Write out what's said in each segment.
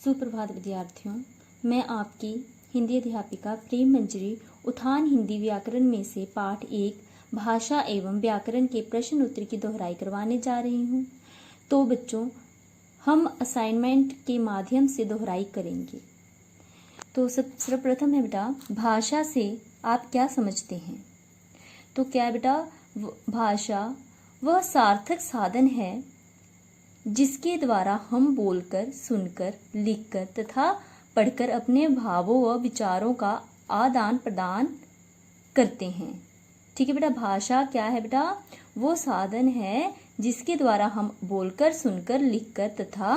सुप्रभात विद्यार्थियों, मैं आपकी हिंदी अध्यापिका प्रेम मंजरी उठान हिंदी व्याकरण में से पाठ 1 भाषा एवं व्याकरण के प्रश्न उत्तर की दोहराई करवाने जा रही हूँ। तो बच्चों, हम असाइनमेंट के माध्यम से दोहराई करेंगे। तो सर्वप्रथम है बेटा, भाषा से आप क्या समझते हैं? तो क्या है बेटा, भाषा वह सार्थक साधन है जिसके द्वारा हम बोलकर, सुनकर, लिखकर तथा पढ़कर अपने भावों व विचारों का आदान प्रदान करते हैं। ठीक है बेटा, भाषा क्या है बेटा? वो साधन है जिसके द्वारा हम बोलकर, सुनकर, लिखकर तथा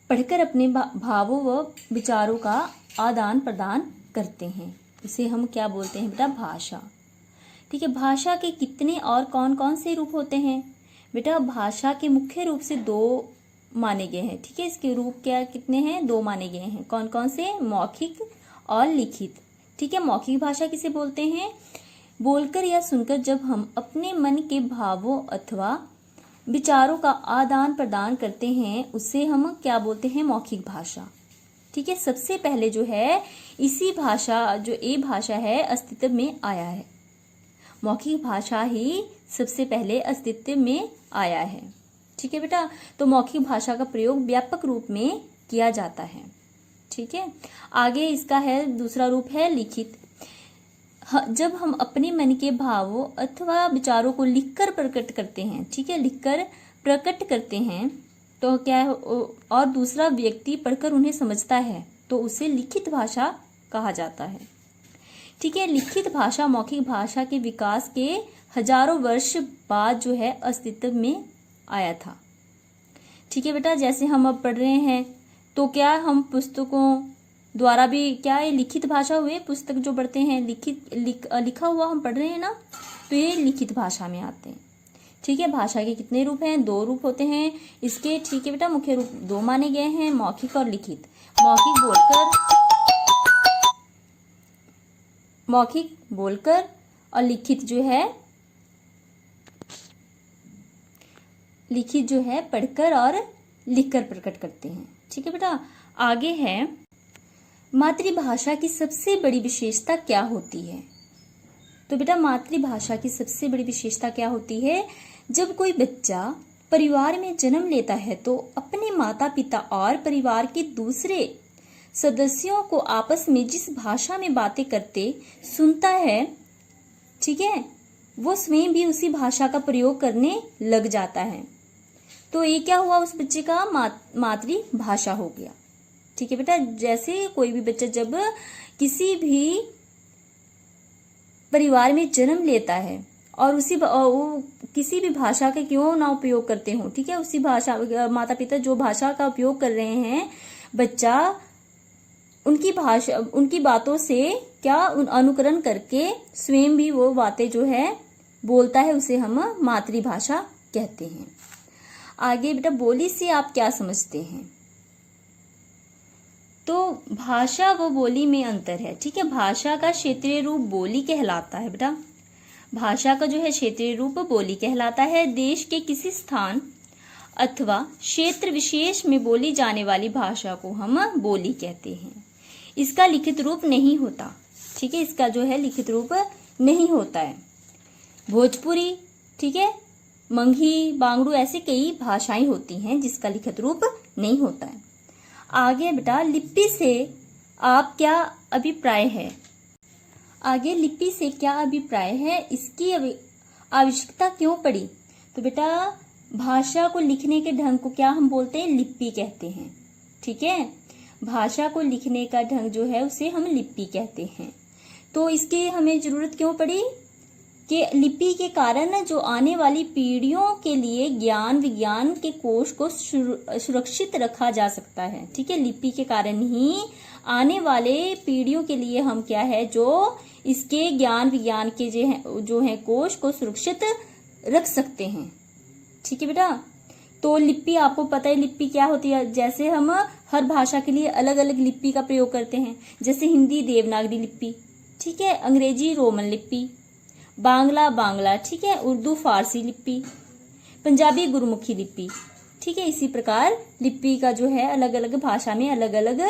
पढ़कर अपने भावों व विचारों का आदान प्रदान करते हैं। इसे हम क्या बोलते हैं बेटा? भाषा। ठीक है, भाषा के कितने और कौन कौन से रूप होते हैं बेटा? भाषा के मुख्य रूप से 2 माने गए हैं। ठीक है, इसके रूप क्या कितने हैं? 2 माने गए हैं। कौन कौन से? मौखिक और लिखित। ठीक है, मौखिक भाषा किसे बोलते हैं? बोलकर या सुनकर जब हम अपने मन के भावों अथवा विचारों का आदान प्रदान करते हैं, उससे हम क्या बोलते हैं? मौखिक भाषा। ठीक है, सबसे पहले जो है इसी भाषा, जो ये भाषा है, अस्तित्व में आया है। मौखिक भाषा ही सबसे पहले अस्तित्व में आया है। ठीक है बेटा, तो मौखिक भाषा का प्रयोग व्यापक रूप में किया जाता है। ठीक है, आगे इसका है दूसरा रूप है लिखित। जब हम अपने मन के भावों अथवा विचारों को लिखकर प्रकट करते हैं, ठीक है, लिखकर प्रकट करते हैं, तो क्या है, और दूसरा व्यक्ति पढ़कर उन्हें समझता है, तो उसे लिखित भाषा कहा जाता है। ठीक है, लिखित भाषा मौखिक भाषा के विकास के हजारों वर्ष बाद जो है अस्तित्व में आया था। ठीक है बेटा, जैसे हम अब पढ़ रहे हैं, तो क्या हम पुस्तकों द्वारा भी क्या ये लिखित भाषा हुए? पुस्तक जो पढ़ते हैं लिखा हुआ हम पढ़ रहे हैं ना, तो ये लिखित भाषा में आते हैं। ठीक है, भाषा के कितने रूप हैं? 2 रूप होते हैं इसके। ठीक है बेटा, मुख्य रूप 2 माने गए हैं, मौखिक और लिखित। मौखिक बोलकर और लिखित जो है पढ़कर और लिखकर प्रकट करते हैं। ठीक है बेटा, आगे है मातृभाषा की सबसे बड़ी विशेषता क्या होती है? तो बेटा, मातृभाषा की सबसे बड़ी विशेषता क्या होती है? जब कोई बच्चा परिवार में जन्म लेता है तो अपने माता पिता और परिवार के दूसरे सदस्यों को आपस में जिस भाषा में बातें करते सुनता है, ठीक है, वो स्वयं भी उसी भाषा का प्रयोग करने लग जाता है। तो ये क्या हुआ? उस बच्चे का मातृभाषा हो गया। ठीक है बेटा, जैसे कोई भी बच्चा जब किसी भी परिवार में जन्म लेता है और किसी भी भाषा का क्यों ना उपयोग करते हो, ठीक है, उसी भाषा, माता पिता जो भाषा का उपयोग कर रहे हैं, बच्चा उनकी बातों से क्या अनुकरण करके स्वयं भी वो बातें जो है बोलता है, उसे हम मातृभाषा कहते हैं। आगे बेटा, बोली से आप क्या समझते हैं? तो भाषा व बोली में अंतर है। ठीक है, भाषा का क्षेत्रीय रूप बोली कहलाता है बेटा। भाषा का जो है क्षेत्रीय रूप बोली कहलाता है। देश के किसी स्थान अथवा क्षेत्र विशेष में बोली जाने वाली भाषा को हम बोली कहते हैं। इसका लिखित रूप नहीं होता। ठीक है, इसका जो है लिखित रूप नहीं होता है। भोजपुरी, ठीक है, मंगही, बांगड़ू, ऐसे कई भाषाएं होती हैं जिसका लिखित रूप नहीं होता है। आगे बेटा, लिपि से आप क्या अभिप्राय है? आगे लिपि से क्या अभिप्राय है? इसकी आवश्यकता क्यों पड़ी? तो बेटा, भाषा को लिखने के ढंग को क्या हम बोलते हैं? लिपि कहते हैं। ठीक है, भाषा को लिखने का ढंग जो है उसे हम लिपि कहते हैं। तो इसकी हमें जरूरत क्यों पड़ी? कि लिपि के कारण जो आने वाली पीढ़ियों के लिए ज्ञान विज्ञान के कोश को सुरक्षित रखा जा सकता है। ठीक है, लिपि के कारण ही आने वाले पीढ़ियों के लिए हम क्या है, जो इसके ज्ञान विज्ञान के जो है कोश को सुरक्षित रख सकते हैं। ठीक है बेटा, तो लिपि आपको पता है लिपि क्या होती है। जैसे हम हर भाषा के लिए अलग अलग लिपि का प्रयोग करते हैं, जैसे हिंदी देवनागरी लिपि, ठीक है, अंग्रेजी रोमन लिपि, बांग्ला, ठीक है, उर्दू फारसी लिपि, पंजाबी गुरमुखी लिपि, ठीक है, इसी प्रकार लिपि का जो है अलग अलग भाषा में अलग अलग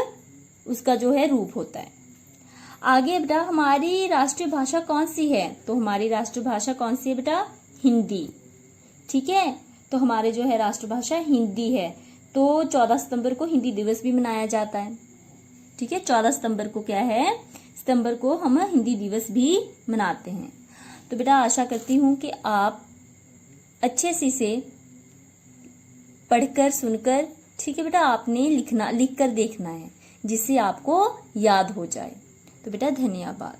उसका जो है रूप होता है। आगे बेटा हमारी राष्ट्रीय भाषा कौन सी है? तो हमारी राष्ट्रीय भाषा कौन सी है बेटा? हिंदी। ठीक है, तो हमारे जो है राष्ट्रभाषा हिंदी है। तो 14 सितंबर को हिंदी दिवस भी मनाया जाता है। ठीक है, 14 सितंबर को क्या है? सितंबर को हम हिंदी दिवस भी मनाते हैं। तो बेटा आशा करती हूँ कि आप अच्छे से इसे पढ़कर सुनकर, ठीक है बेटा, आपने लिख कर देखना है जिससे आपको याद हो जाए। तो बेटा धन्यवाद।